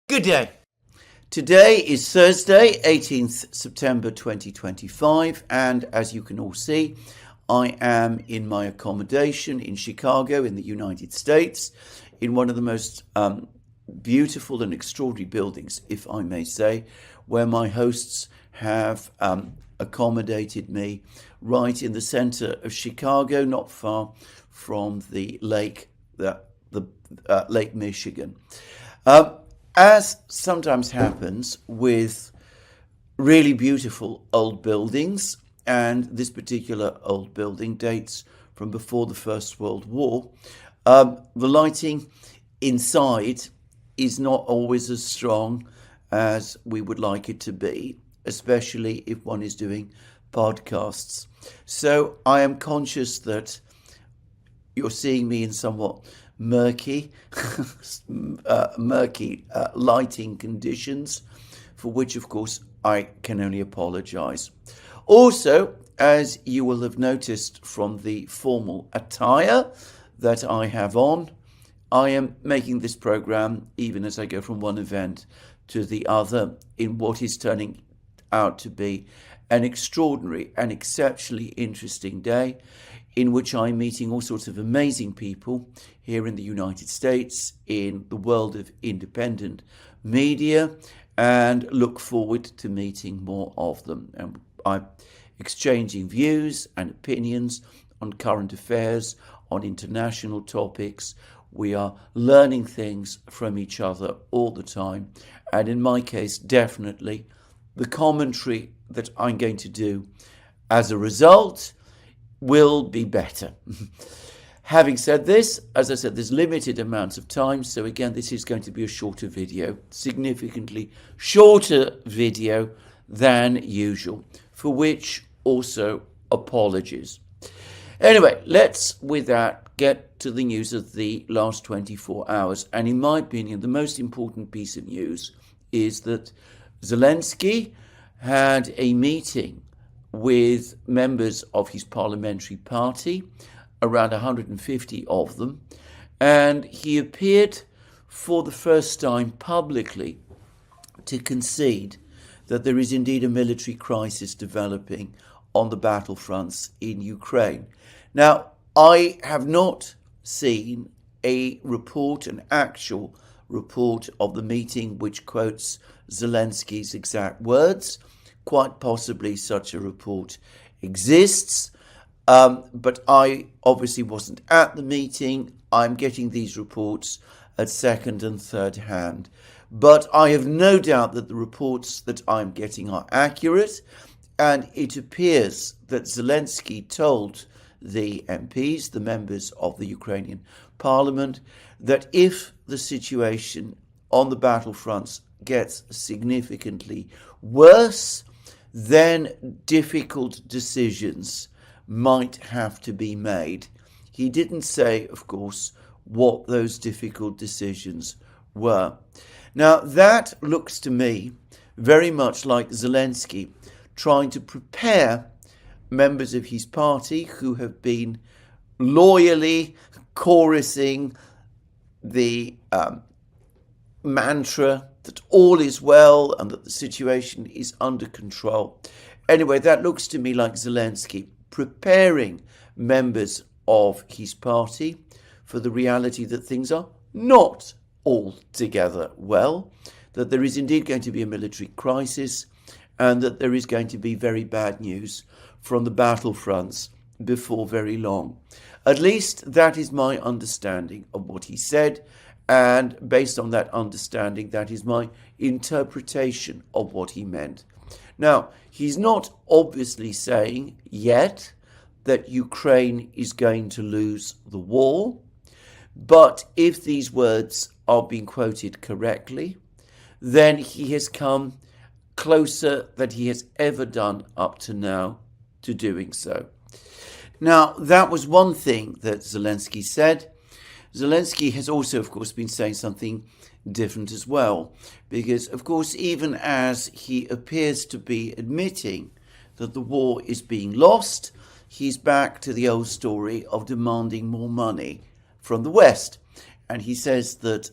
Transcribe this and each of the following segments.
Good day. Today is Thursday, 18th September 2025, and as you can all see, I am in my accommodation in Chicago in the United States, in one of the most beautiful and extraordinary buildings, if I may say, where my hosts have accommodated me right in the center of Chicago, not far from the lake, Lake Michigan. As sometimes happens with really beautiful old buildings, and this particular old building dates from before the First World War, the lighting inside is not always as strong as we would like it to be, especially if one is doing podcasts. So I am conscious that you're seeing me in somewhat murky lighting conditions, for which of course I can only apologize. Also, as you will have noticed from the formal attire that I have on, I am making this program even as I go from one event to the other in what is turning out to be an extraordinary and exceptionally interesting day, in which I'm meeting all sorts of amazing people here in the United States, in the world of independent media, and look forward to meeting more of them. And I'm exchanging views and opinions on current affairs, on international topics. We are learning things from each other all the time. And in my case, definitely, the commentary that I'm going to do as a result will be better. Having said this, as I said, there's limited amounts of time, so again, this is going to be a shorter video, significantly shorter video than usual, for which also apologies. Anyway, let's with that get to the news of the last 24 hours. And in my opinion, the most important piece of news is that Zelensky had a meeting with members of his parliamentary party, around 150 of them, and he appeared for the first time publicly to concede that there is indeed a military crisis developing on the battlefronts in Ukraine. Now, I have not seen a report, an actual report of the meeting which quotes Zelensky's exact words. Quite possibly such a report exists, but I obviously wasn't at the meeting. I'm getting these reports at second and third hand. But I have no doubt that the reports that I'm getting are accurate, and it appears that Zelensky told the MPs, the members of the Ukrainian parliament, that if the situation on the battlefronts gets significantly worse, then difficult decisions might have to be made. He didn't say, of course, what those difficult decisions were. Now, that looks to me very much like Zelensky trying to prepare members of his party who have been loyally chorusing the mantra that all is well and that the situation is under control. Anyway, that looks to me like Zelensky preparing members of his party for the reality that things are not altogether well, that there is indeed going to be a military crisis, and that there is going to be very bad news from the battlefronts before very long. At least that is my understanding of what he said. And based on that understanding, that is my interpretation of what he meant. Now, he's not obviously saying yet that Ukraine is going to lose the war, but if these words are being quoted correctly, then he has come closer than he has ever done up to now to doing so. Now, that was one thing that Zelensky said. Zelensky has also, of course, been saying something different as well, because, of course, even as he appears to be admitting that the war is being lost, he's back to the old story of demanding more money from the West. And he says that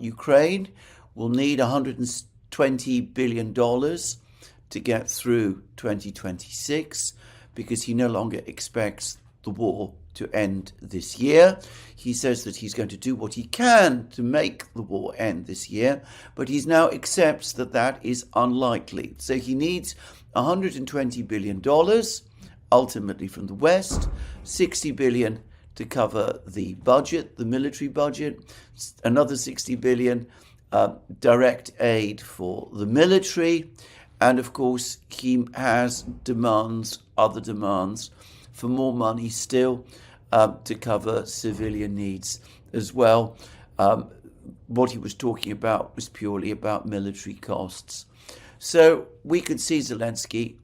Ukraine will need $120 billion to get through 2026 because he no longer expects the war to end this year. He says that he's going to do what he can to make the war end this year, but he now accepts that that is unlikely. So he needs $120 billion ultimately from the West, $60 billion to cover the budget, the military budget, another $60 billion direct aid for the military, and of course he has other demands for more money still to cover civilian needs as well. What he was talking about was purely about military costs. So we could see Zelensky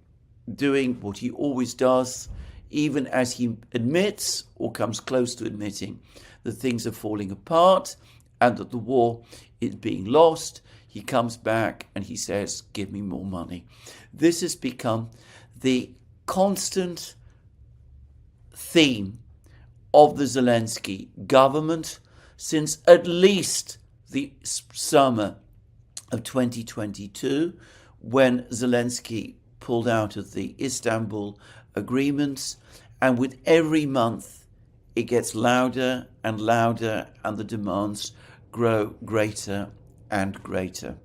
doing what he always does, even as he admits or comes close to admitting that things are falling apart and that the war is being lost. He comes back and he says, give me more money. This has become the constant theme of the Zelensky government since at least the summer of 2022, when Zelensky pulled out of the Istanbul agreements, and with every month it gets louder and louder and the demands grow greater and greater.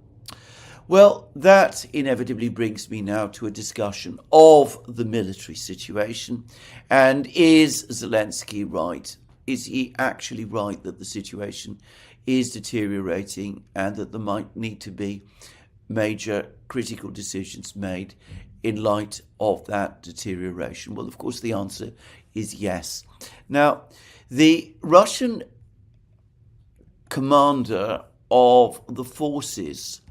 Well, that inevitably brings me now to a discussion of the military situation. And is Zelensky right? Is he actually right that the situation is deteriorating and that there might need to be major critical decisions made in light of that deterioration? Well, of course, the answer is yes. Now, the Russian commander of the forces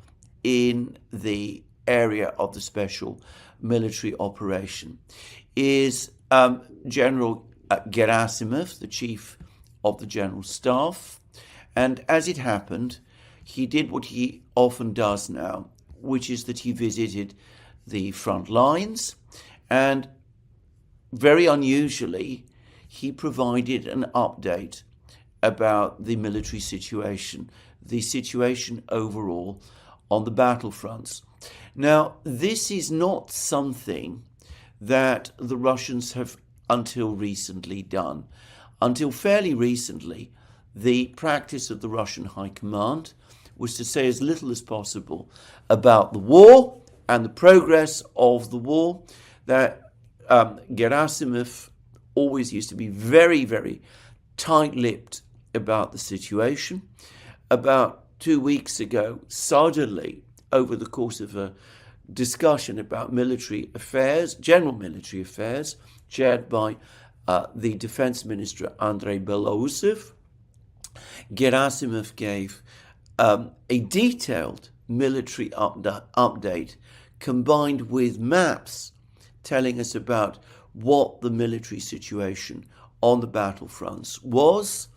in the area of the special military operation is General Gerasimov, the chief of the general staff. And as it happened, he did what he often does now, which is that he visited the front lines, and very unusually, he provided an update about the military situation, the situation overall on the battlefronts. Now, this is not something that the Russians have until recently done. Until fairly recently, the practice of the Russian High Command was to say as little as possible about the war and the progress of the war. That Gerasimov always used to be very, very tight-lipped about the situation. About 2 weeks ago, suddenly, over the course of a discussion about military affairs, general military affairs, chaired by the Defense Minister Andrei Belousov, Gerasimov gave a detailed military update combined with maps telling us about what the military situation on the battlefronts was.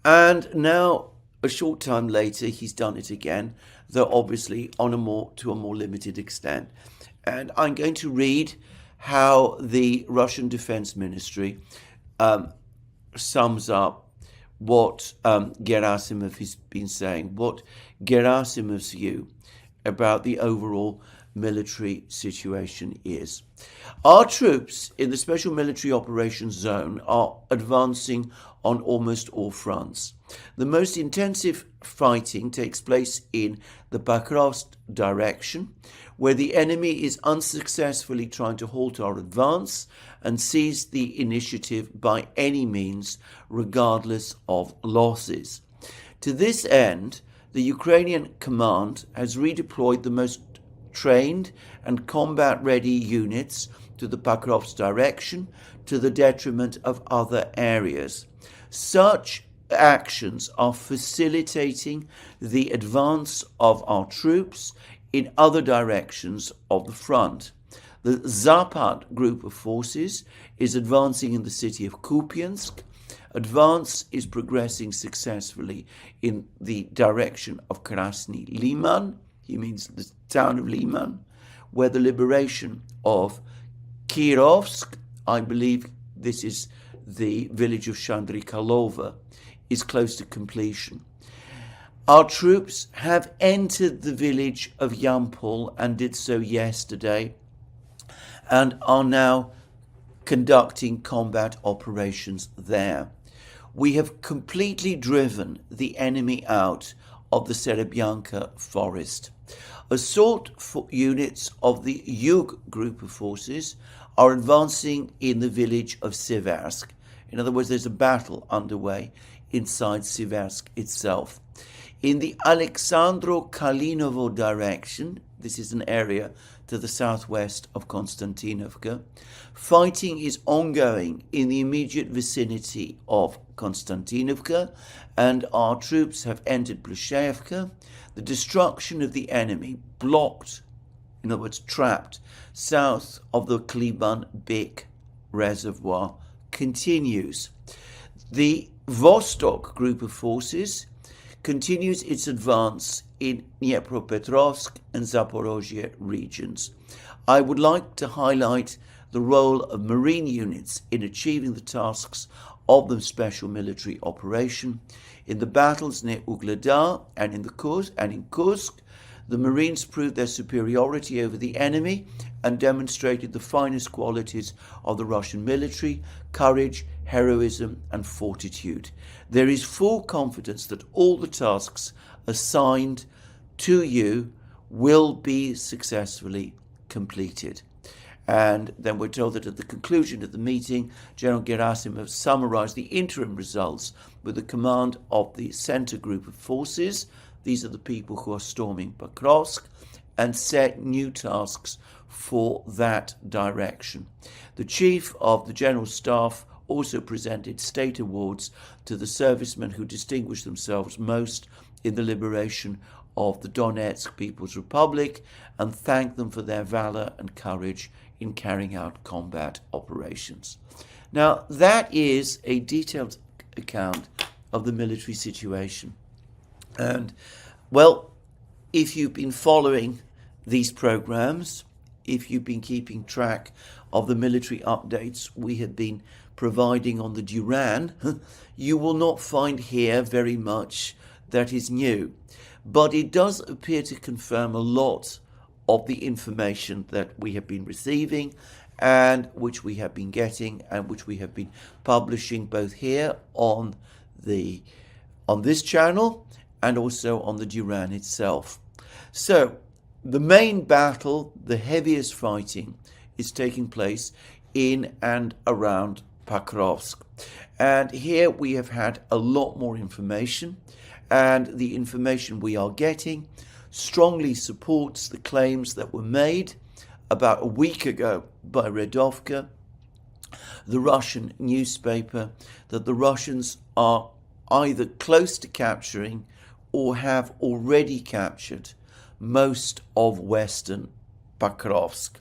And now, a short time later, he's done it again, though obviously to a more limited extent. And I'm going to read how the Russian Defense Ministry sums up what Gerasimov has been saying, what Gerasimov's view about the overall military situation is. Our troops in the Special Military Operations Zone are advancing on almost all fronts. The most intensive fighting takes place in the Pakrovsk direction, where the enemy is unsuccessfully trying to halt our advance and seize the initiative by any means, regardless of losses. To this end, the Ukrainian command has redeployed the most trained and combat-ready units to the Pakrovsk direction, to the detriment of other areas. Such actions are facilitating the advance of our troops in other directions of the front. The Zapad group of forces is advancing in the city of Kupiansk. Advance is progressing successfully in the direction of Krasny Liman. He means the town of Liman, where the liberation of Kirovsk, I believe this is the village of Shandrikalova, is close to completion. Our troops have entered the village of Yampol and did so yesterday, and are now conducting combat operations there. We have completely driven the enemy out of the Serebianka forest. Assault units of the Yug group of forces are advancing in the village of Siversk. In other words, there's a battle underway inside Siversk itself. In the Alexandro Kalinovo direction, this is an area to the southwest of Konstantinovka, fighting is ongoing in the immediate vicinity of Konstantinovka, and our troops have entered Plusheevka. The destruction of the enemy blocked, in other words trapped, south of the Kliban-Bek reservoir continues. The Vostok group of forces continues its advance in Dnipropetrovsk and Zaporozhye regions. I would like to highlight the role of Marine units in achieving the tasks of the special military operation. In the battles near Ugledar and in Kursk, the Marines proved their superiority over the enemy and demonstrated the finest qualities of the Russian military: courage, heroism, and fortitude. There is full confidence that all the tasks assigned to you will be successfully completed. And then we're told that at the conclusion of the meeting, General Gerasimov summarized the interim results with the command of the center group of forces. These are the people who are storming Pokrovsk, and set new tasks for that direction. The chief of the general staff also presented state awards to the servicemen who distinguished themselves most in the liberation of the Donetsk People's Republic, and thanked them for their valor and courage in carrying out combat operations. Now, that is a detailed account of the military situation. And, well, if you've been following these programs, if you've been keeping track of the military updates we have been providing on the Duran, you will not find here very much that is new. But it does appear to confirm a lot of the information that we have been receiving and which we have been getting and which we have been publishing both here on this channel and also on the Duran itself. So the main battle, the heaviest fighting, is taking place in and around Pokrovsk. And here we have had a lot more information, and the information we are getting strongly supports the claims that were made about a week ago by Redovka, the Russian newspaper, that the Russians are either close to capturing or have already captured most of western Pokrovsk.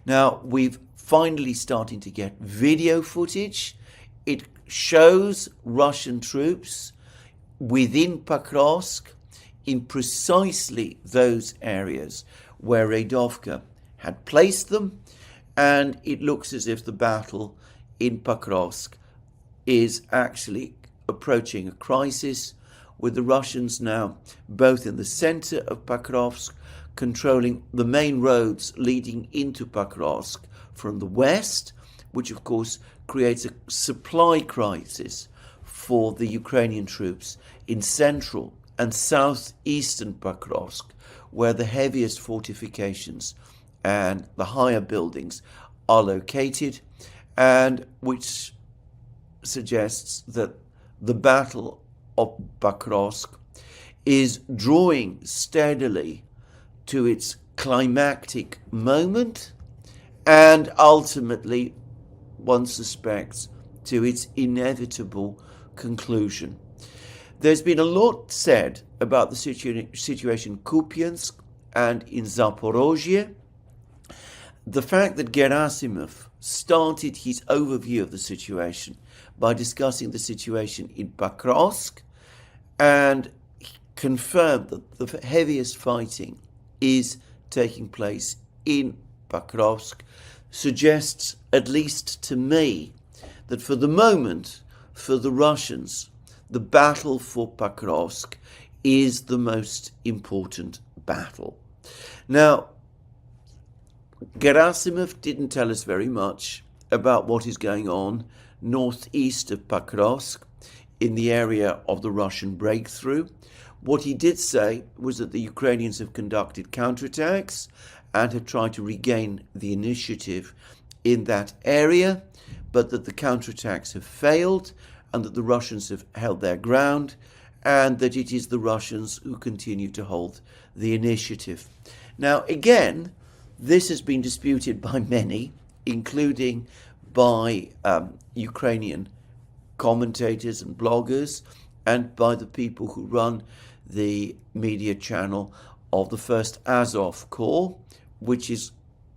Now, we've finally starting to get video footage. It shows Russian troops within Pokrovsk in precisely those areas where Redovka had placed them, and it looks as if the battle in Pokrovsk is actually approaching a crisis, with the Russians now both in the center of Pokrovsk, controlling the main roads leading into Pokrovsk from the west, which of course creates a supply crisis for the Ukrainian troops in central and southeastern Pokrovsk, where the heaviest fortifications and the higher buildings are located, and which suggests that the Battle of Pokrovsk is drawing steadily to its climactic moment, and ultimately, one suspects, to its inevitable conclusion. There's been a lot said about the situation in Kupiansk and in Zaporozhye. The fact that Gerasimov started his overview of the situation by discussing the situation in Pokrovsk and confirmed that the heaviest fighting is taking place in Pokrovsk suggests, at least to me, that for the moment, for the Russians, the battle for Pokrovsk is the most important battle. Now, Gerasimov didn't tell us very much about what is going on northeast of Pokrovsk in the area of the Russian breakthrough. What he did say was that the Ukrainians have conducted counterattacks and have tried to regain the initiative in that area, but that the counterattacks have failed and that the Russians have held their ground and that it is the Russians who continue to hold the initiative. Now, again, this has been disputed by many, including by Ukrainian commentators and bloggers and by the people who run the media channel of the 1st Azov Corps, which is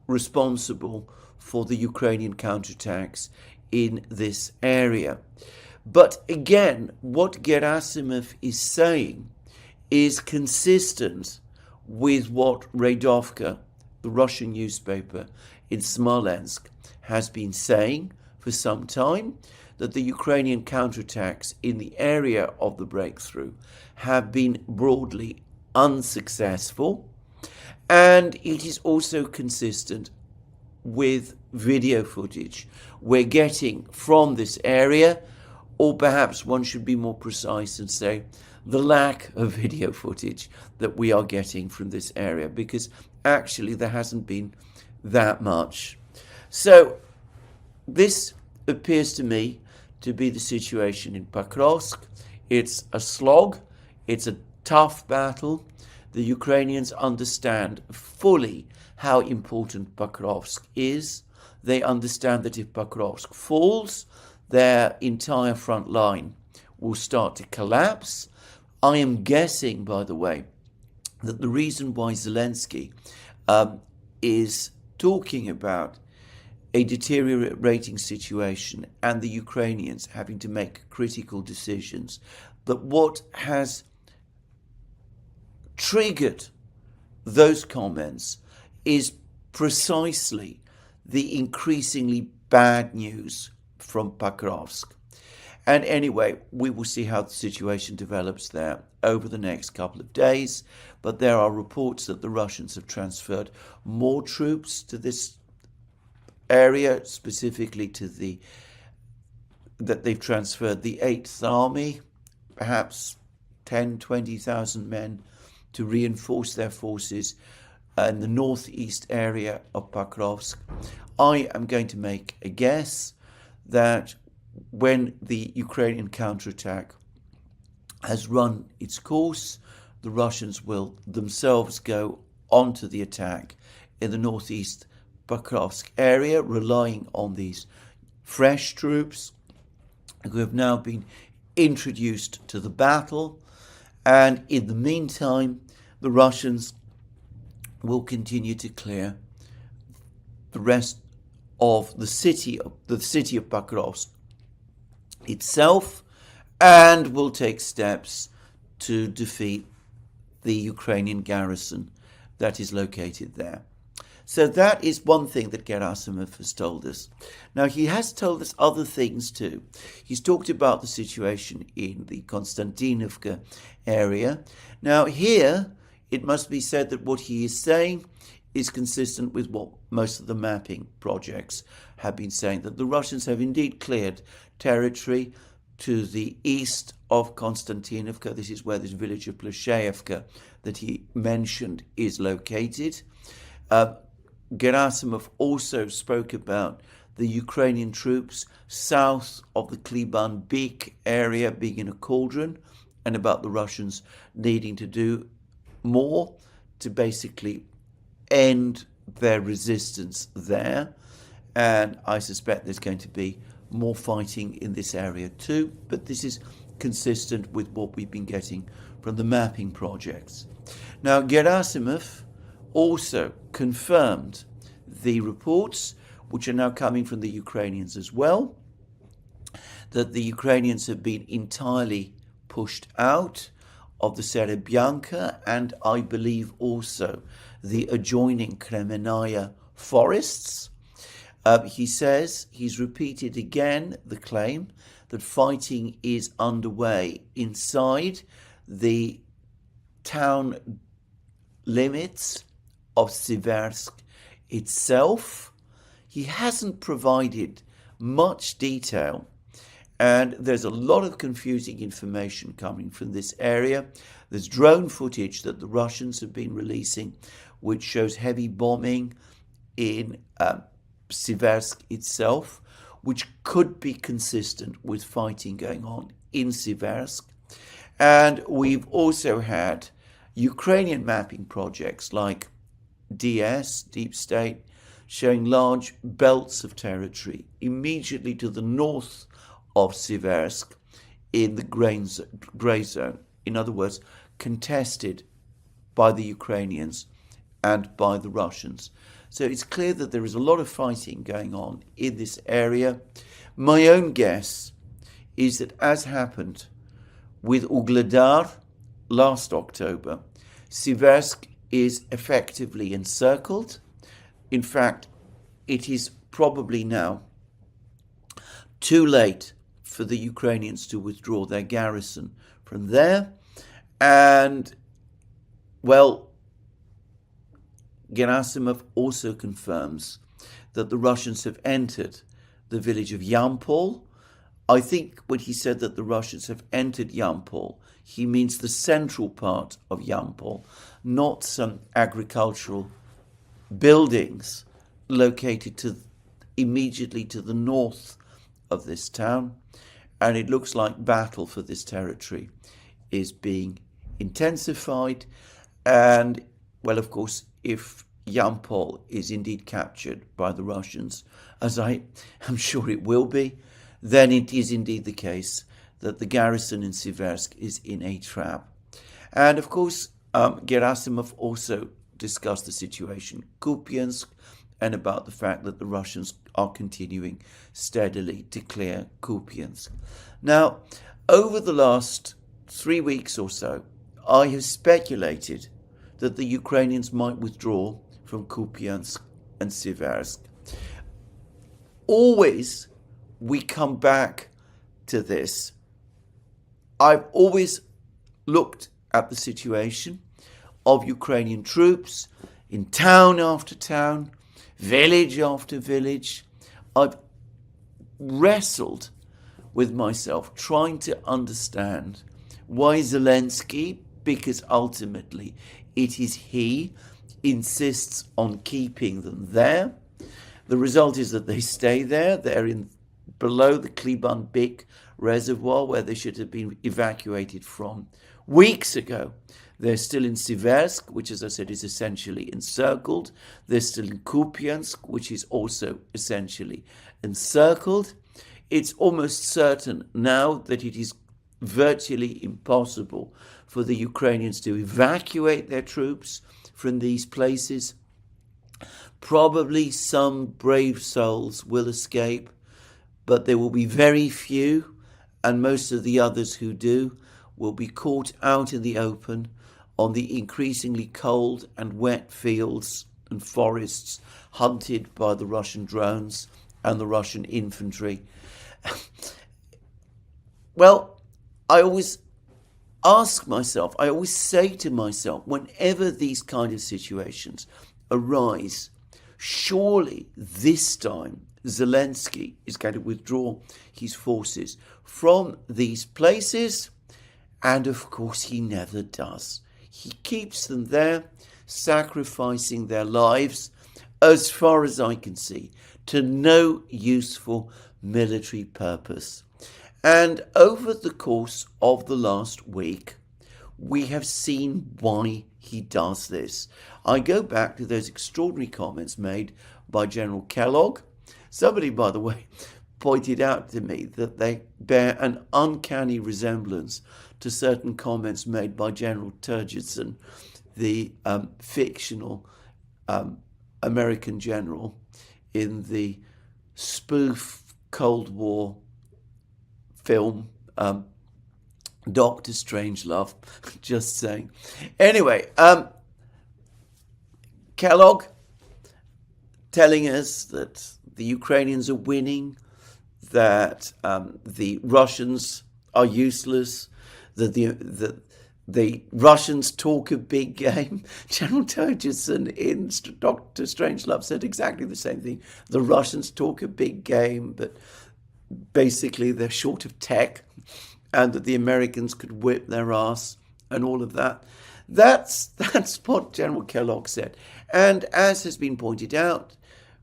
responsible for the Ukrainian counterattacks in this area. But again, what Gerasimov is saying is consistent with what Radovka, the Russian newspaper in Smolensk, has been saying for some time, that the Ukrainian counterattacks in the area of the breakthrough have been broadly unsuccessful. And it is also consistent with video footage we're getting from this area, or perhaps one should be more precise and say the lack of video footage that we are getting from this area, because actually there hasn't been that much. So this appears to me to be the situation in Pokrovsk. It's a slog. It's a tough battle. The Ukrainians understand fully how important Pokrovsk is. They understand that if Pokrovsk falls, their entire front line will start to collapse. I am guessing, by the way, that the reason why Zelensky is talking about a deteriorating situation and the Ukrainians having to make critical decisions, that what has triggered those comments is precisely the increasingly bad news from Pokrovsk. And anyway, we will see how the situation develops there over the next couple of days. But there are reports that the Russians have transferred more troops to this area, specifically to that they've transferred the 8th Army, perhaps 10,000-20,000 men, to reinforce their forces in the northeast area of Pokrovsk. I am going to make a guess that when the Ukrainian counterattack has run its course, the Russians will themselves go onto the attack in the northeast Pokrovsk area, relying on these fresh troops who have now been introduced to the battle. And in the meantime, the Russians will continue to clear the rest of the city of Pokrovsk itself, and will take steps to defeat the Ukrainian garrison that is located there. So that is one thing that Gerasimov has told us. Now, he has told us other things too. He's talked about the situation in the Konstantinovka area. Now, here, it must be said that what he is saying is consistent with what most of the mapping projects have been saying, that the Russians have indeed cleared territory to the east of Konstantinovka. This is where this village of Plosheyevka that he mentioned is located. Gerasimov also spoke about the Ukrainian troops south of the Kliban-Bek area being in a cauldron, and about the Russians needing to do more to basically end their resistance there. And I suspect there's going to be more fighting in this area too, but this is consistent with what we've been getting from the mapping projects. Now, Gerasimov also confirmed the reports, which are now coming from the Ukrainians as well, that the Ukrainians have been entirely pushed out of the Serebyanka and I believe also the adjoining Kremenaya forests. He says he's repeated again the claim that fighting is underway inside the town limits of Siversk itself. He hasn't provided much detail, and there's a lot of confusing information coming from this area. There's drone footage that the Russians have been releasing, which shows heavy bombing in Siversk itself, which could be consistent with fighting going on in Siversk. And we've also had Ukrainian mapping projects like DS, Deep State, showing large belts of territory immediately to the north of Siversk in the grey zone. In other words, contested by the Ukrainians and by the Russians. So it's clear that there is a lot of fighting going on in this area. My own guess is that, as happened with Ugledar last October, Siversk is effectively encircled. In fact, it is probably now too late for the Ukrainians to withdraw their garrison from there. And, well, Gerasimov also confirms that the Russians have entered the village of Yampol. I think when he said that the Russians have entered Yampol, he means the central part of Yampol, not some agricultural buildings located immediately to the north of this town. And it looks like battle for this territory is being intensified. And, well, of course, if Yampol is indeed captured by the Russians, as I am sure it will be, then it is indeed the case that the garrison in Siversk is in a trap. And of course, Gerasimov also discussed the situation in Kupiansk and about the fact that the Russians are continuing steadily to clear Kupiansk. Now, over the last 3 weeks or so, I have speculated that the Ukrainians might withdraw from Kupiansk and Siversk. Always we come back to this. I've always looked at the situation of Ukrainian troops in town after town, village after village. I've wrestled with myself trying to understand why Zelensky, because ultimately it is he, insists on keeping them there. The result is that they stay there. They're below the Kliban-Bik reservoir, where they should have been evacuated from weeks ago. They're still in Siversk, which, as I said, is essentially encircled. They're still in Kupiansk, which is also essentially encircled. It's almost certain now that it is virtually impossible for the Ukrainians to evacuate their troops from these places. Probably some brave souls will escape, but there will be very few, and most of the others who do will be caught out in the open on the increasingly cold and wet fields and forests hunted by the Russian drones and the Russian infantry. Well, I always ask myself, I always say to myself, whenever these kind of situations arise, surely this time Zelensky is going to withdraw his forces from these places, and of course he never does. He keeps them there, sacrificing their lives, as far as I can see, to no useful military purpose. And over the course of the last week, we have seen why he does this. I go back to those extraordinary comments made by General Kellogg. Somebody, by the way, pointed out to me that they bear an uncanny resemblance to certain comments made by General Turgidson, the fictional American general in the spoof Cold War film Dr. Strangelove. Just saying. Anyway, Kellogg telling us that the Ukrainians are winning, that the Russians are useless, that The Russians talk a big game. General Turgidson in Dr. Strangelove said exactly the same thing. The Russians talk a big game, but basically they're short of tech, and that the Americans could whip their ass and all of that. That's what General Kellogg said. And as has been pointed out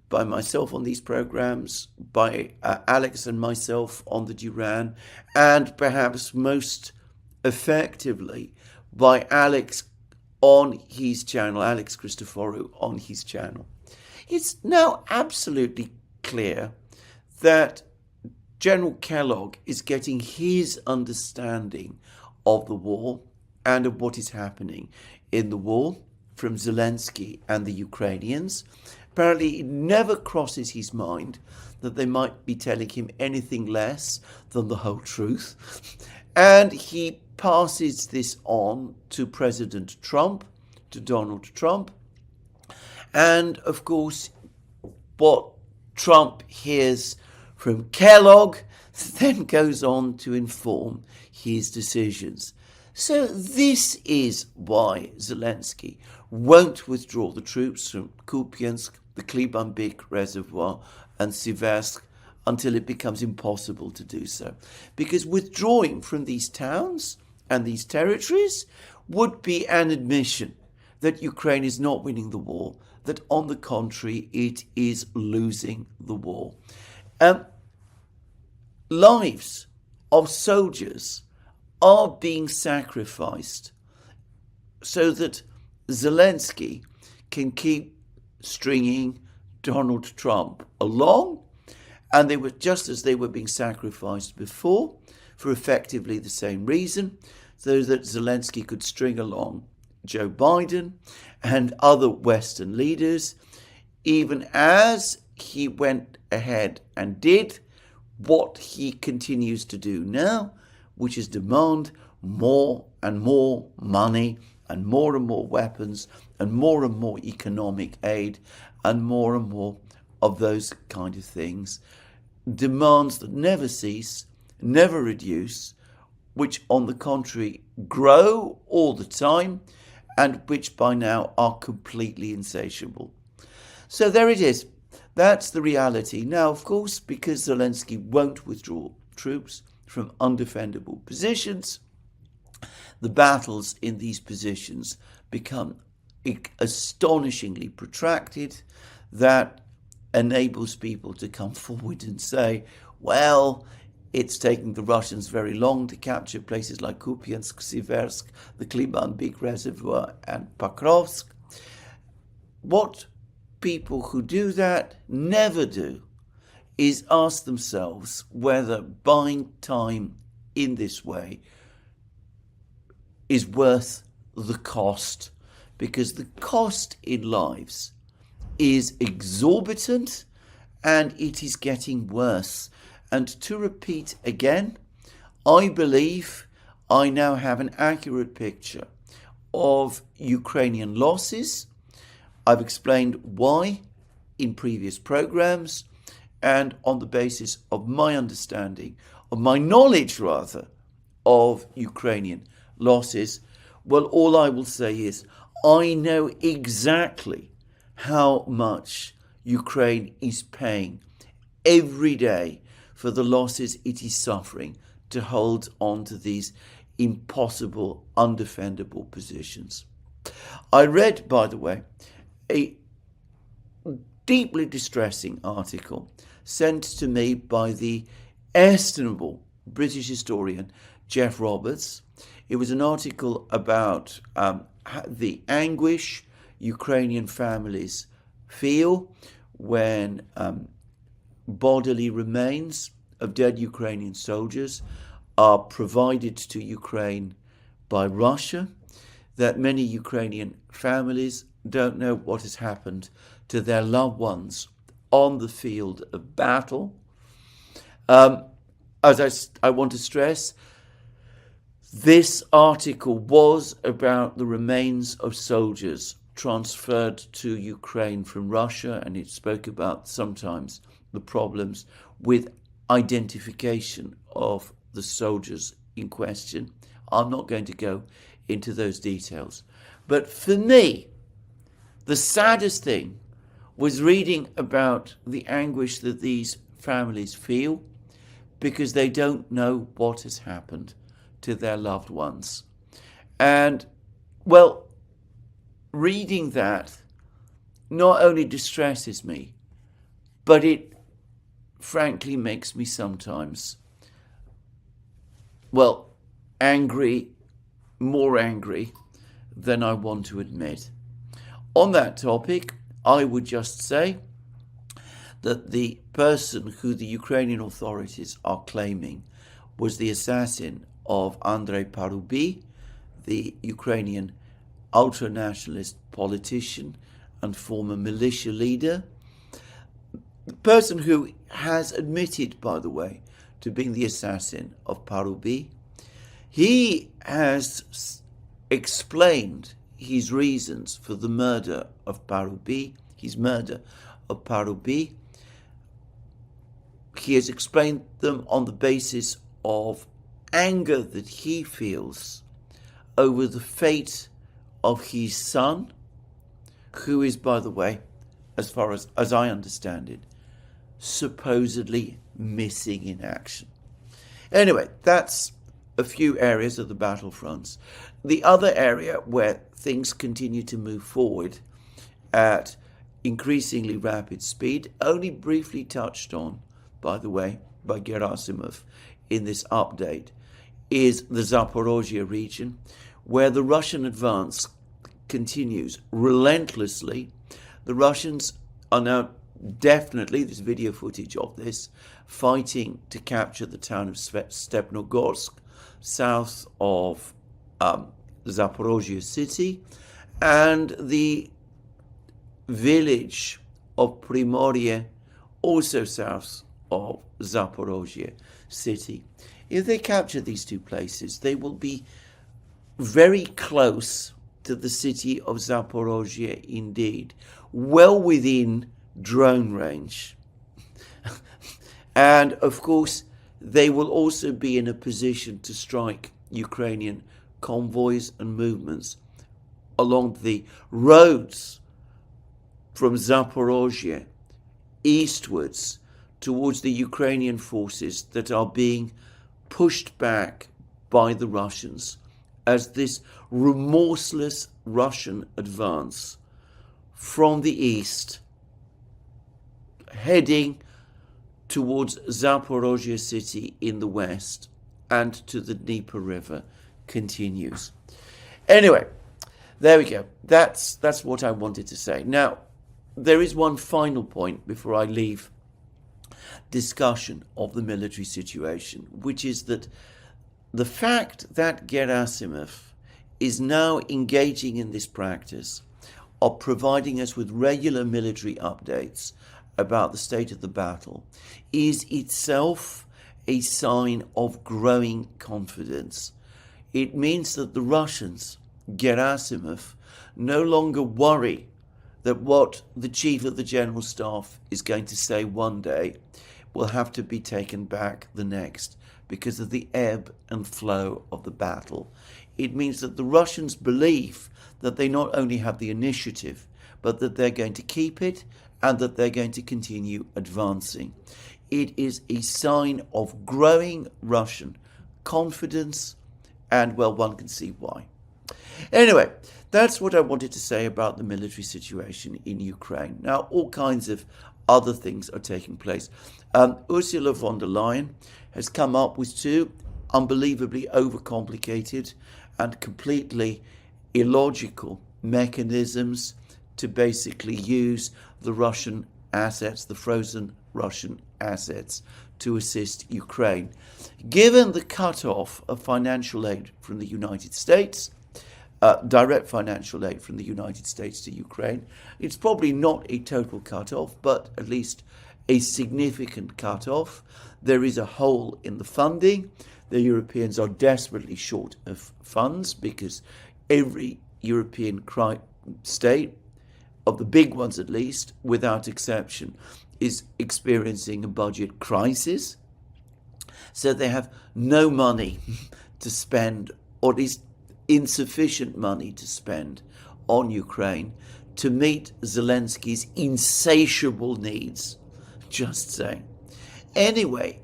by myself on these programs, by Alex and myself on the Duran, and perhaps most effectively by Alex on his channel, Alex Christoforou on his channel. It's now absolutely clear that General Kellogg is getting his understanding of the war and of what is happening in the war from Zelensky and the Ukrainians. Apparently it never crosses his mind that they might be telling him anything less than the whole truth. And he passes this on to President Trump, to Donald Trump. And of course, what Trump hears from Kellogg then goes on to inform his decisions. So this is why Zelensky won't withdraw the troops from Kupiansk, the Klibanbik Reservoir and Siversk until it becomes impossible to do so. Because withdrawing from these towns and these territories would be an admission that Ukraine is not winning the war, that on the contrary, it is losing the war. Lives of soldiers are being sacrificed so that Zelensky can keep stringing Donald Trump along, and they were just as they were being sacrificed before for effectively the same reason, so that Zelensky could string along Joe Biden and other Western leaders, even as he went ahead and did what he continues to do now, which is demand more and more money and more weapons and more economic aid and more of those kind of things. Demands that never cease, never reduce, which on the contrary grow all the time and which by now are completely insatiable. So there it is. That's the reality. Now, of course, because Zelensky won't withdraw troops from undefendable positions, the battles in these positions become astonishingly protracted. That enables people to come forward and say, well, it's taking the Russians very long to capture places like Kupiansk, Siversk, the Klibanbik Reservoir and Pokrovsk. What people who do that never do is ask themselves whether buying time in this way is worth the cost, because the cost in lives is exorbitant and it is getting worse. And to repeat again, I believe I now have an accurate picture of Ukrainian losses. I've explained why in previous programs, and on the basis of my understanding, of my knowledge rather, of Ukrainian losses, well, all I will say is I know exactly how much Ukraine is paying every day for the losses it is suffering to hold on to these impossible, undefendable positions. I read, by the way, a deeply distressing article sent to me by the estimable British historian Jeff Roberts. It was an article about the anguish Ukrainian families feel when bodily remains of dead Ukrainian soldiers are provided to Ukraine by Russia, that many Ukrainian families don't know what has happened to their loved ones on the field of battle. As I want to stress, this article was about the remains of soldiers transferred to Ukraine from Russia, and it spoke about sometimes the problems with identification of the soldiers in question. I'm not going to go into those details. But for me, the saddest thing was reading about the anguish that these families feel because they don't know what has happened to their loved ones. And, well, reading that not only distresses me, but it frankly makes me sometimes, well, angry, more angry than I want to admit. On that topic, I would just say that the person who the Ukrainian authorities are claiming was the assassin of Andrei Parubi, the Ukrainian ultra-nationalist politician and former militia leader, the person who has admitted, by the way, to being the assassin of Parubi. He has explained his reasons for the murder of Parubi, his murder of Parubi. He has explained them on the basis of anger that he feels over the fate of his son, who is, by the way, as far as I understand it, supposedly missing in action. Anyway, that's a few areas of the battlefronts. The other area where things continue to move forward at increasingly rapid speed, only briefly touched on, by the way, by Gerasimov in this update, is the Zaporozhye region, where the Russian advance continues relentlessly. The Russians are now definitely, there's video footage of this, fighting to capture the town of Stepnogorsk, south of Zaporozhye city, and the village of Primorye, also south of Zaporozhye city. If they capture these two places, they will be very close to the city of Zaporozhye indeed, well within drone range. And of course, they will also be in a position to strike Ukrainian convoys and movements along the roads from Zaporozhye eastwards towards the Ukrainian forces that are being pushed back by the Russians as this remorseless Russian advance from the east heading towards Zaporozhye city in the west and to the Dnieper River continues. Anyway, there we go. That's what I wanted to say. Now, there is one final point before I leave discussion of the military situation, which is that the fact that Gerasimov is now engaging in this practice of providing us with regular military updates about the state of the battle is itself a sign of growing confidence. It means that the Russians, Gerasimov, no longer worry that what the chief of the general staff is going to say one day will have to be taken back the next because of the ebb and flow of the battle. It means that the Russians believe that they not only have the initiative, but that they're going to keep it and that they're going to continue advancing. It is a sign of growing Russian confidence, and, well, one can see why. Anyway, that's what I wanted to say about the military situation in Ukraine. Now, all kinds of other things are taking place. Ursula von der Leyen has come up with two unbelievably overcomplicated and completely illogical mechanisms to basically use the Russian assets, the frozen Russian assets, to assist Ukraine. Given the cut-off of financial aid from the United States, direct financial aid from the United States to Ukraine, it's probably not a total cut-off, but at least a significant cut-off. There is a hole in the funding. The Europeans are desperately short of funds because every European state, of the big ones at least, without exception, is experiencing a budget crisis. So they have no money to spend, or at least insufficient money to spend on Ukraine to meet Zelensky's insatiable needs. Just saying. Anyway,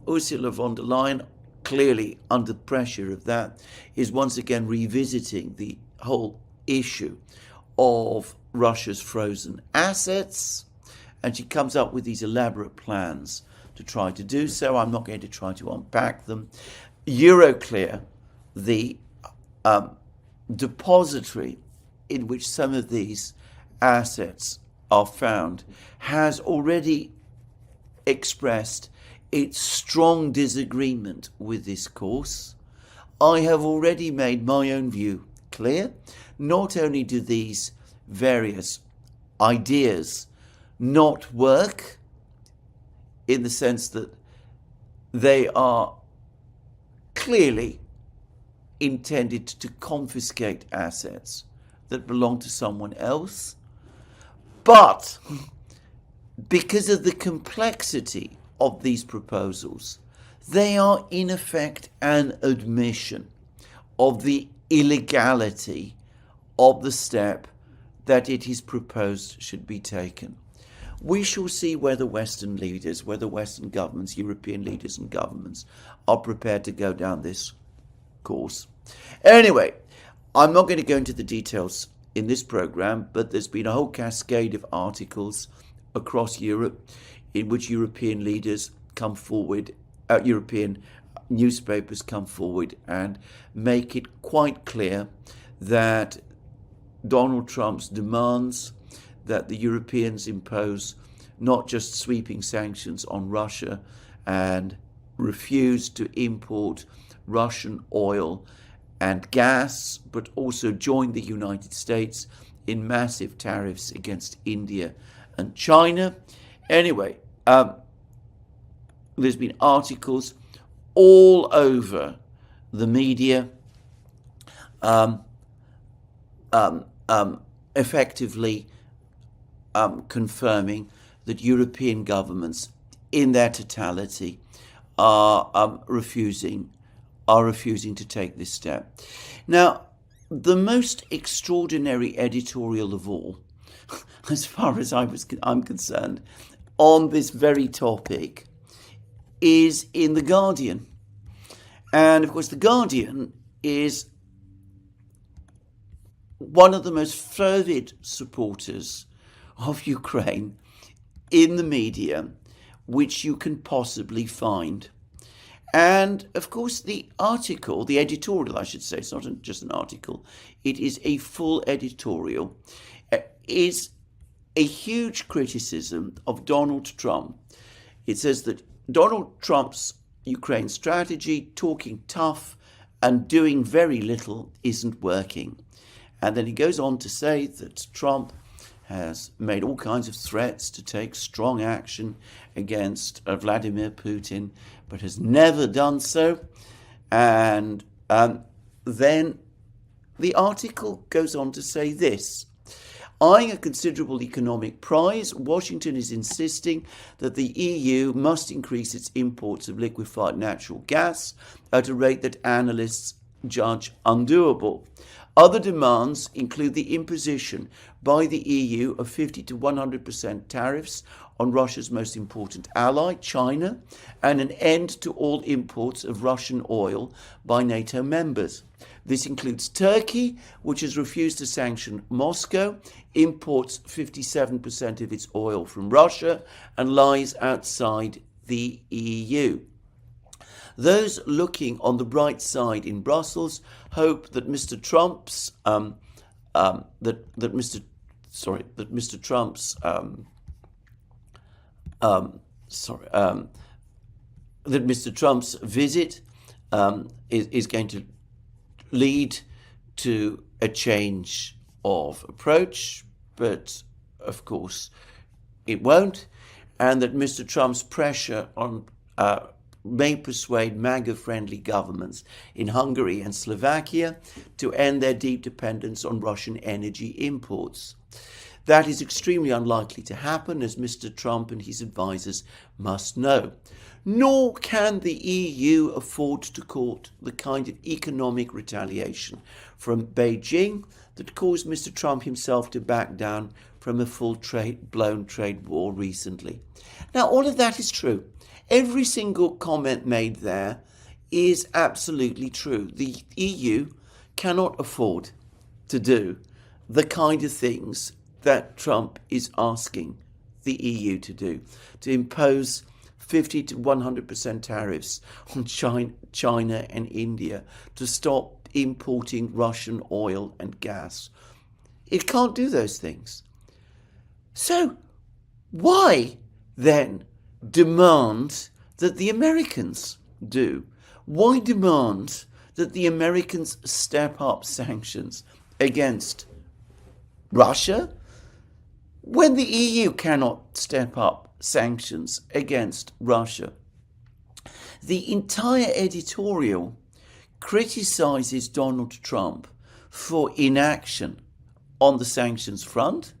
Ursula von der Leyen, clearly under pressure of that, is once again revisiting the whole issue of Russia's frozen assets, and she comes up with these elaborate plans to try to do so. I'm not going to try to unpack them. Euroclear, the depository in which some of these assets are found, has already expressed its strong disagreement with this course. I have already made my own view clear. Not only do these various ideas not work, in the sense that they are clearly intended to confiscate assets that belong to someone else, but because of the complexity of these proposals, they are in effect an admission of the illegality of the step that it is proposed should be taken. We shall see whether Western leaders, whether Western governments, European leaders and governments are prepared to go down this course. Anyway, I'm not going to go into the details in this program, but there's been a whole cascade of articles across Europe in which European leaders come forward, European newspapers come forward and make it quite clear that Donald Trump's demands that the Europeans impose not just sweeping sanctions on Russia and refuse to import Russian oil and gas, but also join the United States in massive tariffs against India and China. Anyway, there's been articles all over the media effectively confirming that European governments in their totality are refusing to take this step. Now, the most extraordinary editorial of all, as far as I'm concerned, on this very topic is in The Guardian. And of course, The Guardian is one of the most fervid supporters of Ukraine in the media which you can possibly find. And of course, the article, the editorial, I should say, it's not just an article, it is a full editorial, is a huge criticism of Donald Trump. It says that Donald Trump's Ukraine strategy, talking tough and doing very little, isn't working. And then he goes on to say that Trump has made all kinds of threats to take strong action against Vladimir Putin, but has never done so. And then the article goes on to say this: eyeing a considerable economic prize, Washington is insisting that the EU must increase its imports of liquefied natural gas at a rate that analysts judge undoable. Other demands include the imposition by the EU of 50 to 100% tariffs on Russia's most important ally, China, and an end to all imports of Russian oil by NATO members. This includes Turkey, which has refused to sanction Moscow, imports 57% of its oil from Russia, and lies outside the EU. Those looking on the bright side in Brussels hope that Mr. Trump's visit is going to lead to a change of approach, but of course it won't, and that Mr. Trump's pressure on may persuade MAGA-friendly governments in Hungary and Slovakia to end their deep dependence on Russian energy imports. That is extremely unlikely to happen, as Mr. Trump and his advisors must know. Nor can the EU afford to court the kind of economic retaliation from Beijing that caused Mr. Trump himself to back down from a full-blown trade war recently. Now, all of that is true. Every single comment made there is absolutely true. The EU cannot afford to do the kind of things that Trump is asking the EU to do, to impose 50 to 100% tariffs on China and India, to stop importing Russian oil and gas. It can't do those things. So why then demand that the Americans do? Why demand that the Americans step up sanctions against Russia when the EU cannot step up sanctions against Russia? The entire editorial criticizes Donald Trump for inaction on the sanctions front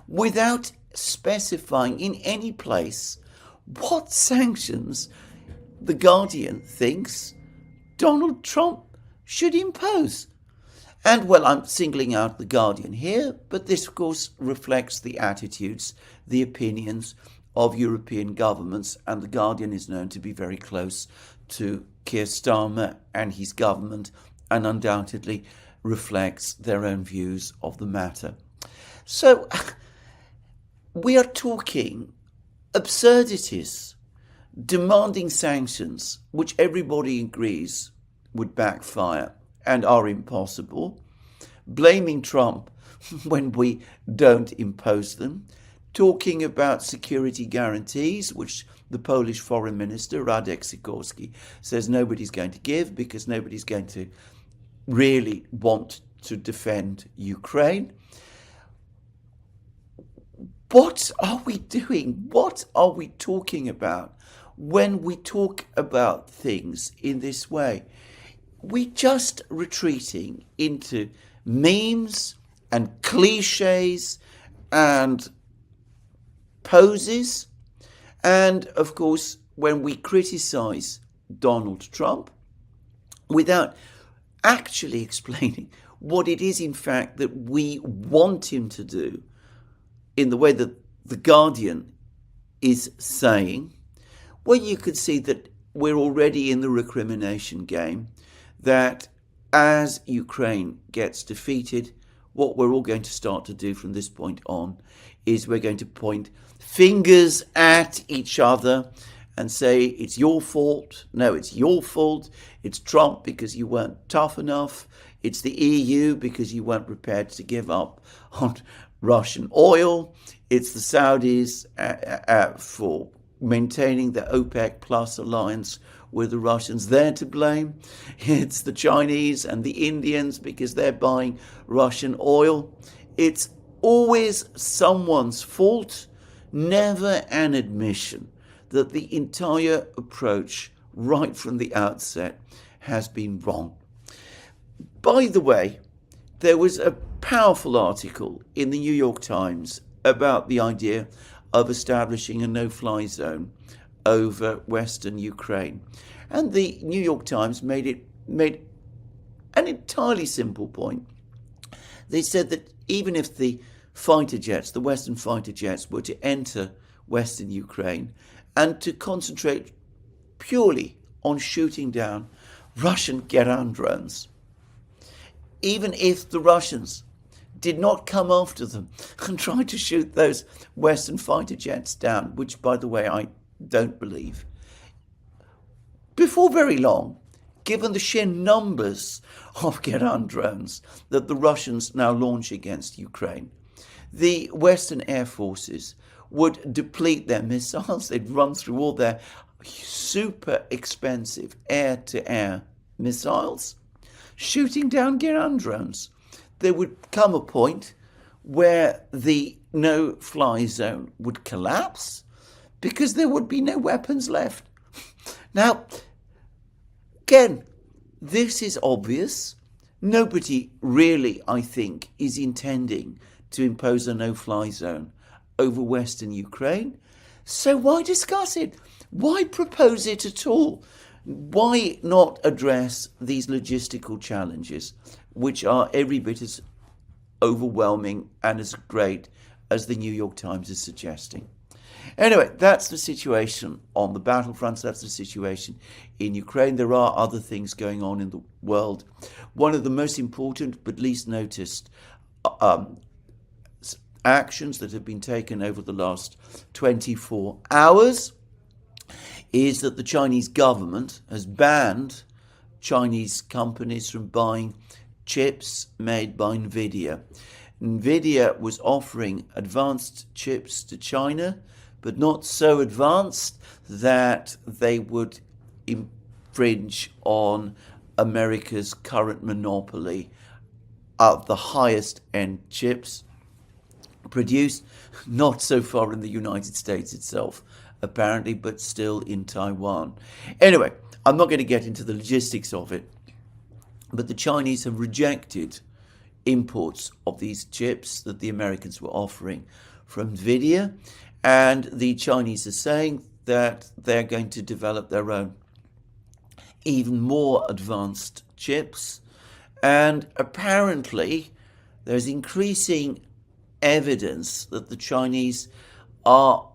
without specifying in any place what sanctions The Guardian thinks Donald Trump should impose. And, well, I'm singling out The Guardian here, but this, of course, reflects the attitudes, the opinions of European governments, and The Guardian is known to be very close to Keir Starmer and his government, and undoubtedly reflects their own views of the matter. So we are talking absurdities, demanding sanctions, which everybody agrees would backfire and are impossible, blaming Trump when we don't impose them, talking about security guarantees, which the Polish foreign minister, Radek Sikorski, says nobody's going to give because nobody's going to really want to defend Ukraine. What are we doing? What are we talking about when we talk about things in this way? We're just retreating into memes and cliches and poses. And of course, when we criticize Donald Trump without actually explaining what it is, in fact, that we want him to do in the way that The Guardian is saying, well, you could see that we're already in the recrimination game, that as Ukraine gets defeated, what we're all going to start to do from this point on is we're going to point fingers at each other and say, it's your fault. No, it's your fault. It's Trump because you weren't tough enough. It's the EU because you weren't prepared to give up on Russian oil. It's the Saudis for maintaining the OPEC plus alliance with the Russians. They're to blame. It's the Chinese and the Indians because they're buying Russian oil. It's always someone's fault, never an admission that the entire approach right from the outset has been wrong. By the way, there was a powerful article in the New York Times about the idea of establishing a no-fly zone over Western Ukraine. And the New York Times made an entirely simple point. They said that even if the fighter jets, the Western fighter jets, were to enter Western Ukraine and to concentrate purely on shooting down Russian Geran drones, even if the Russians did not come after them and try to shoot those Western fighter jets down, which, by the way, I don't believe, before very long, given the sheer numbers of Geran drones that the Russians now launch against Ukraine, the Western air forces would deplete their missiles. They'd run through all their super expensive air-to-air missiles, shooting down Geran drones. There would come a point where the no-fly zone would collapse because there would be no weapons left. Now, again, this is obvious. Nobody really, I think, is intending to impose a no-fly zone over Western Ukraine. So why discuss it? Why propose it at all? Why not address these logistical challenges, which are every bit as overwhelming and as great as the New York Times is suggesting? Anyway, that's the situation on the battlefronts. That's the situation in Ukraine. There are other things going on in the world. One of the most important but least noticed actions that have been taken over the last 24 hours is that the Chinese government has banned Chinese companies from buying chips made by NVIDIA. NVIDIA was offering advanced chips to China, but not so advanced that they would infringe on America's current monopoly of the highest end chips produced, not so far in the United States itself, apparently, but still in Taiwan. Anyway, I'm not going to get into the logistics of it, but the Chinese have rejected imports of these chips that the Americans were offering from NVIDIA, and the Chinese are saying that they're going to develop their own even more advanced chips. And apparently there's increasing evidence that the Chinese are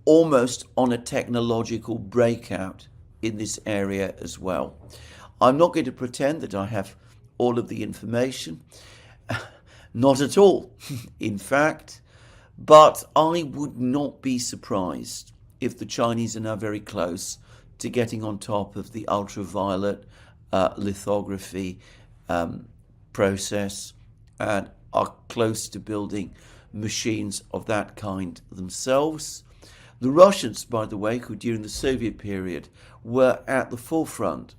almost on a technological breakout in this area as well. I'm not going to pretend that I have all of the information, not at all, in fact, but I would not be surprised if the Chinese are now very close to getting on top of the ultraviolet lithography process and are close to building machines of that kind themselves. The Russians, by the way, who during the Soviet period were at the forefront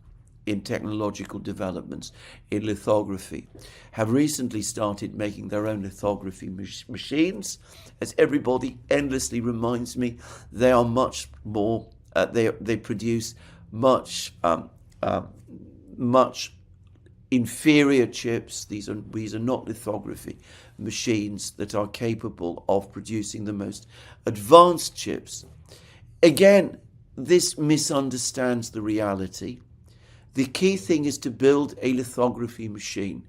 in technological developments in lithography, have recently started making their own lithography machines. As everybody endlessly reminds me, they are much more, they produce much inferior chips. These are not lithography machines that are capable of producing the most advanced chips. Again, this misunderstands the reality. The key thing is to build a lithography machine.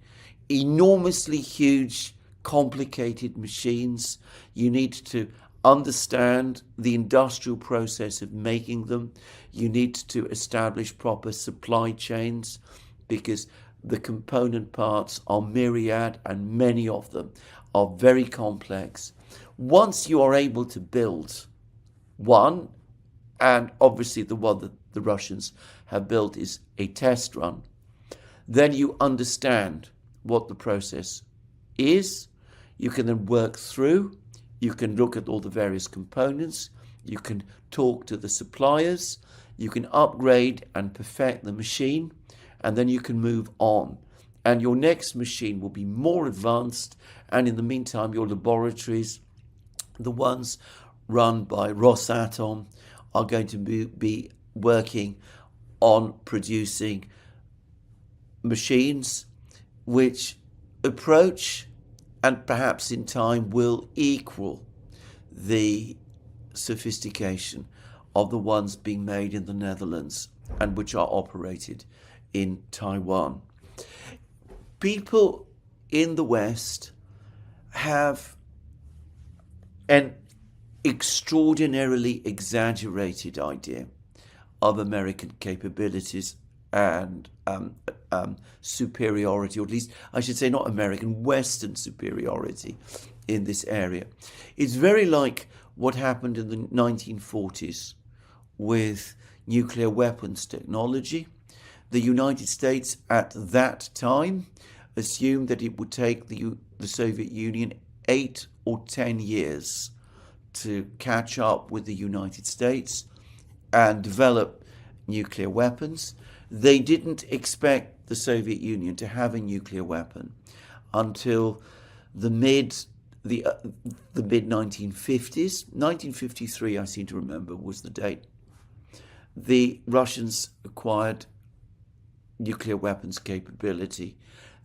Enormously huge, complicated machines. You need to understand the industrial process of making them. You need to establish proper supply chains because the component parts are myriad and many of them are very complex. Once you are able to build one, and obviously the one that the Russians have built is a test run, then you understand what the process is. You can then work through, you can look at all the various components, you can talk to the suppliers, you can upgrade and perfect the machine, and then you can move on. And your next machine will be more advanced, and in the meantime, your laboratories, the ones run by Rosatom, are going to be working on producing machines which approach and perhaps in time will equal the sophistication of the ones being made in the Netherlands and which are operated in Taiwan. People in the West have an extraordinarily exaggerated idea of American capabilities and superiority, or at least I should say not American, Western superiority in this area. It's very like what happened in the 1940s with nuclear weapons technology. The United States at that time assumed that it would take the Soviet Union 8 or 10 years to catch up with the United States and develop nuclear weapons. They didn't expect the Soviet Union to have a nuclear weapon until the mid 1950s. 1953, I seem to remember, was the date. The Russians acquired nuclear weapons capability.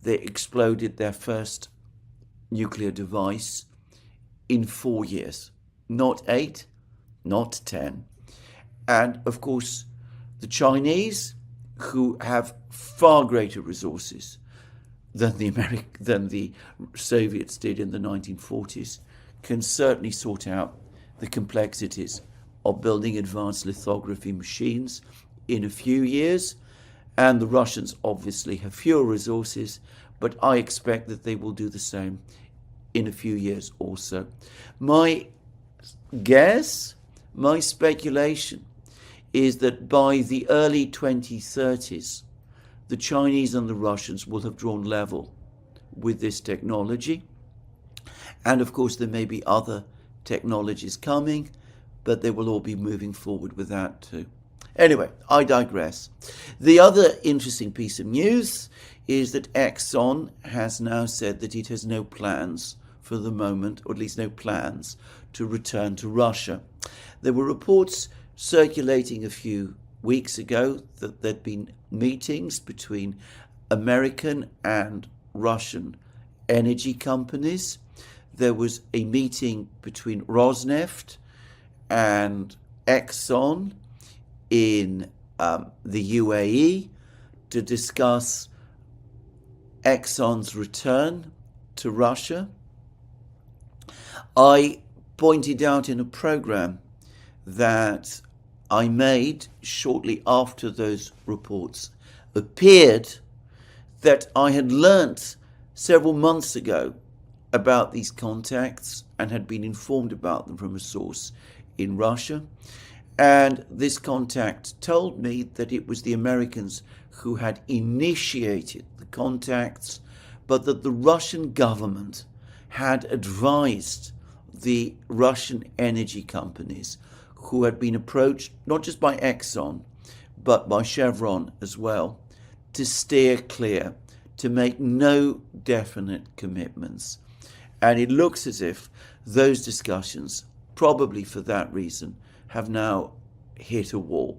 They exploded their first nuclear device in 4 years, not 8, not 10. And of course, the Chinese, who have far greater resources than the Soviets did in the 1940s, can certainly sort out the complexities of building advanced lithography machines in a few years. And the Russians obviously have fewer resources, but I expect that they will do the same in a few years also. My guess, my speculation, is that by the early 2030s, the Chinese and the Russians will have drawn level with this technology. And of course, there may be other technologies coming, but they will all be moving forward with that too. Anyway, I digress. The other interesting piece of news is that Exxon has now said that it has no plans for the moment, or at least no plans to return to Russia. There were reports circulating a few weeks ago that there'd been meetings between American and Russian energy companies. There was a meeting between Rosneft and Exxon in the UAE to discuss Exxon's return to Russia. I pointed out in a program that I made shortly after those reports appeared that I had learnt several months ago about these contacts and had been informed about them from a source in Russia. And this contact told me that it was the Americans who had initiated the contacts, but that the Russian government had advised the Russian energy companies, who had been approached not just by Exxon, but by Chevron as well, to steer clear, to make no definite commitments. And it looks as if those discussions, probably for that reason, have now hit a wall.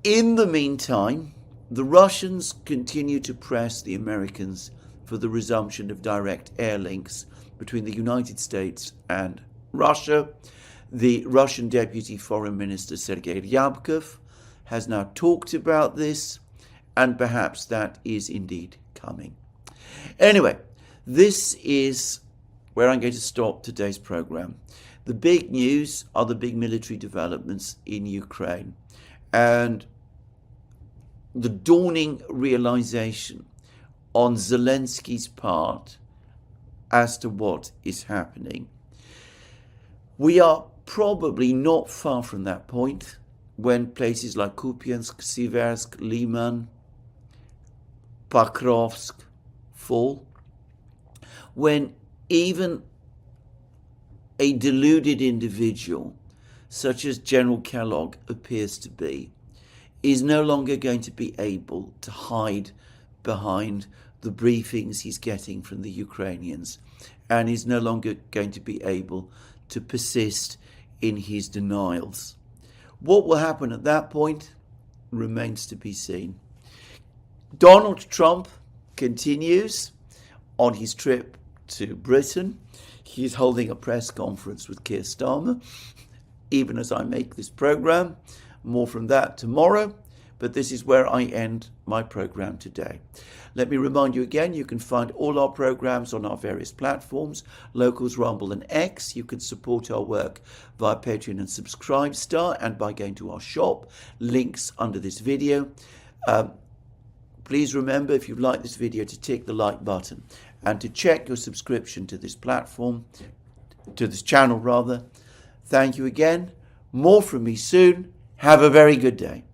In the meantime, the Russians continue to press the Americans for the resumption of direct air links between the United States and Russia. The Russian Deputy Foreign Minister Sergei Ryabkov has now talked about this, and perhaps that is indeed coming. Anyway, this is where I'm going to stop today's program. The big news are the big military developments in Ukraine and the dawning realization on Zelensky's part as to what is happening. We are probably not far from that point when places like Kupiansk, Siversk, Liman, Pakrovsk fall, when even a deluded individual, such as General Kellogg appears to be, is no longer going to be able to hide behind the briefings he's getting from the Ukrainians, and is no longer going to be able to persist in his denials. What will happen at that point remains to be seen. Donald Trump continues on his trip to Britain. He's holding a press conference with Keir Starmer, even as I make this program. More from that tomorrow, but this is where I end my program today. Let me remind you again, you can find all our programs on our various platforms, Locals, Rumble and X. You can support our work via Patreon and Subscribestar and by going to our shop, links under this video. Please remember, if you've liked this video, to tick the like button and to check your subscription to this platform, to this channel rather. Thank you again. More from me soon. Have a very good day.